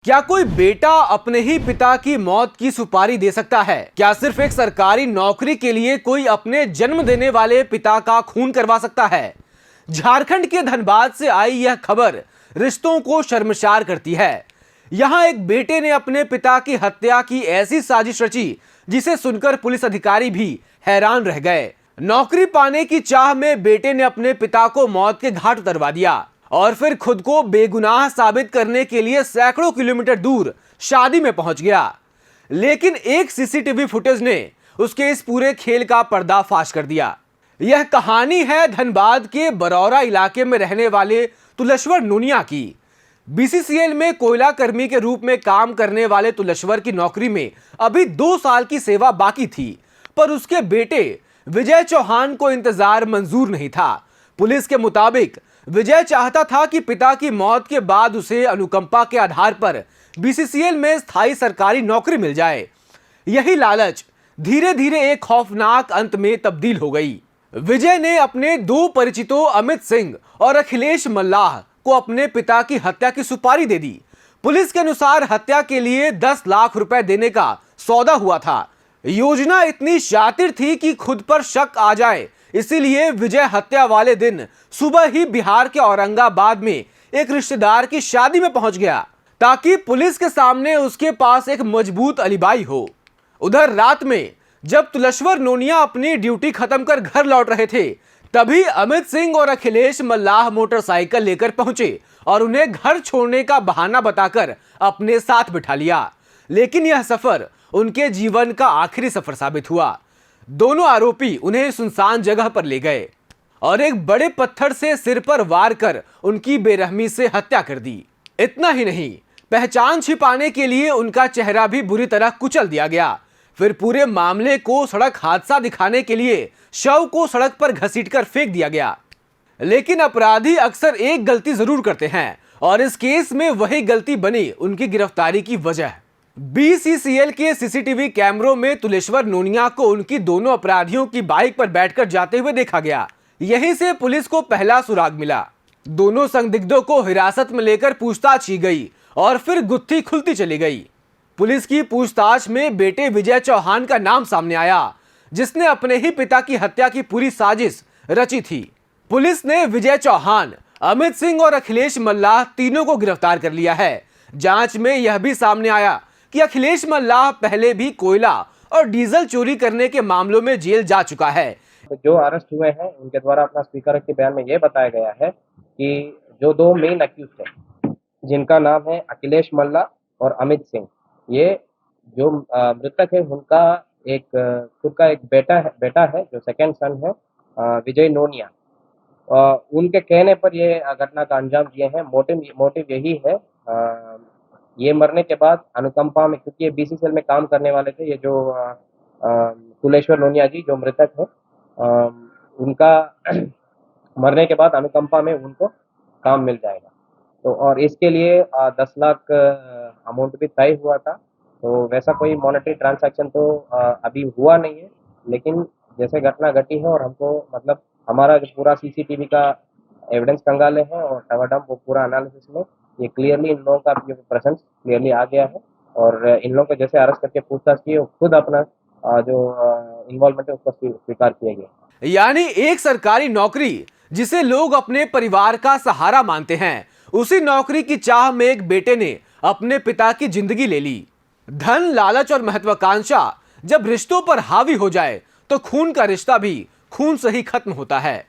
क्या कोई बेटा अपने ही पिता की मौत की सुपारी दे सकता है? क्या सिर्फ एक सरकारी नौकरी के लिए कोई अपने जन्म देने वाले पिता का खून करवा सकता है? झारखंड के धनबाद से आई यह खबर रिश्तों को शर्मसार करती है। यहां एक बेटे ने अपने पिता की हत्या की ऐसी साजिश रची जिसे सुनकर पुलिस अधिकारी भी हैरान रह गए। नौकरी पाने की चाह में बेटे ने अपने पिता को मौत के घाट उतरवा दिया और फिर खुद को बेगुनाह साबित करने के लिए सैकड़ों किलोमीटर दूर शादी में पहुंच गया। लेकिन एक सीसीटीवी फुटेज ने उसके इस पूरे खेल का पर्दाफाश कर दिया। यह कहानी है धनबाद के बरौरा इलाके में रहने वाले तुलेश्वर नोनिया की। बीसीसीएल में कोयला कर्मी के रूप में काम करने वाले तुलेश्वर की नौकरी में अभी 2 साल की सेवा बाकी थी, पर उसके बेटे विजय चौहान को इंतजार मंजूर नहीं था। पुलिस के मुताबिक विजय चाहता था कि पिता की मौत के बाद उसे अनुकंपा के आधार पर बीसीसीएल में स्थायी सरकारी नौकरी मिल जाए। यही लालच धीरे धीरे एक खौफनाक अंत में तब्दील हो गई। विजय ने अपने 2 परिचितों अमित सिंह और अखिलेश मल्लाह को अपने पिता की हत्या की सुपारी दे दी। पुलिस के अनुसार हत्या के लिए 10 लाख रुपए देने का सौदा हुआ था। योजना इतनी शातिर थी कि खुद पर शक आ जाए, इसीलिए विजय हत्या वाले दिन सुबह ही बिहार के औरंगाबाद में एक रिश्तेदार की शादी में पहुंच गया ताकि पुलिस के सामने उसके पास एक मजबूत अलिबाई हो। उधर रात में जब तुलेश्वर नोनिया अपनी ड्यूटी खत्म कर घर लौट रहे थे, तभी अमित सिंह और अखिलेश मल्लाह मोटरसाइकिल लेकर पहुंचे और उन्हें घर छोड़ने का बहाना बताकर अपने साथ बिठा लिया। लेकिन यह सफर उनके जीवन का आखिरी सफर साबित हुआ। दोनों आरोपी उन्हें सुनसान जगह पर ले गए और एक बड़े पत्थर से सिर पर वार कर उनकी बेरहमी से हत्या कर दी। इतना ही नहीं, पहचान छिपाने के लिए उनका चेहरा भी बुरी तरह कुचल दिया गया। फिर पूरे मामले को सड़क हादसा दिखाने के लिए शव को सड़क पर घसीटकर फेंक दिया गया। लेकिन अपराधी अक्सर एक गलती जरूर करते हैं और इस केस में वही गलती बनी उनकी गिरफ्तारी की वजह। बीसीसीएल के सीसीटीवी कैमरों में तुलेश्वर नोनिया को उनकी दोनों अपराधियों की बाइक पर बैठकर जाते हुए देखा गया। यहीं से पुलिस को पहला सुराग मिला। दोनों संदिग्धों को हिरासत में लेकर पूछताछ की गई और फिर गुत्थी खुलती चली गई। पुलिस की पूछताछ में बेटे विजय चौहान का नाम सामने आया, जिसने अपने ही पिता की हत्या की पूरी साजिश रची थी। पुलिस ने विजय चौहान, अमित सिंह और अखिलेश मल्लाह तीनों को गिरफ्तार कर लिया है। जांच में यह भी सामने आया कि अखिलेश मल्लाह पहले भी कोयला और डीजल चोरी करने के मामलों में जेल जा चुका है। जो अरेस्ट हुए हैं उनके द्वारा अपना स्पीकर के बयान में यह बताया गया है कि जो 2 मेन अक्यूज्ड हैं, जिनका नाम है अखिलेश मल्लाह और अमित सिंह, ये जो मृतक है उनका खुद का एक बेटा है जो सेकंड सन है, विजय नोनिया। उनके कहने पर ये घटना का अंजाम दिए हैं। मोटिव यही है, ये मरने के बाद अनुकंपा में, क्योंकि ये बीसीसीएल में काम करने वाले थे, ये जो तुलेश्वर नोनिया जी जो मृतक है, उनका मरने के बाद अनुकंपा में उनको काम मिल जाएगा। तो और इसके लिए 10 लाख अमाउंट भी तय हुआ था। तो वैसा कोई मॉनेटरी ट्रांजैक्शन तो अभी हुआ नहीं है, लेकिन जैसे घटना घटी है और हमको मतलब हमारा जो पूरा सीसीटीवी का एविडेंस कंगाले हैं और टवाडम वो पूरा एनालिसिस में ये क्लियरली इन लोगों का प्रेजेंस क्लियरली आ गया है और इन लोगों को जैसे अरेस्ट करके पूछताछ की, खुद अपना जो इन्वॉल्वमेंट है उसको स्वीकार किया गया। यानी एक सरकारी नौकरी जिसे लोग अपने परिवार का सहारा मानते हैं, उसी नौकरी की चाह में एक बेटे ने अपने पिता की जिंदगी ले ली। धन, लालच और महत्वाकांक्षा जब रिश्तों पर हावी हो जाए तो खून का रिश्ता भी खून से ही खत्म होता है।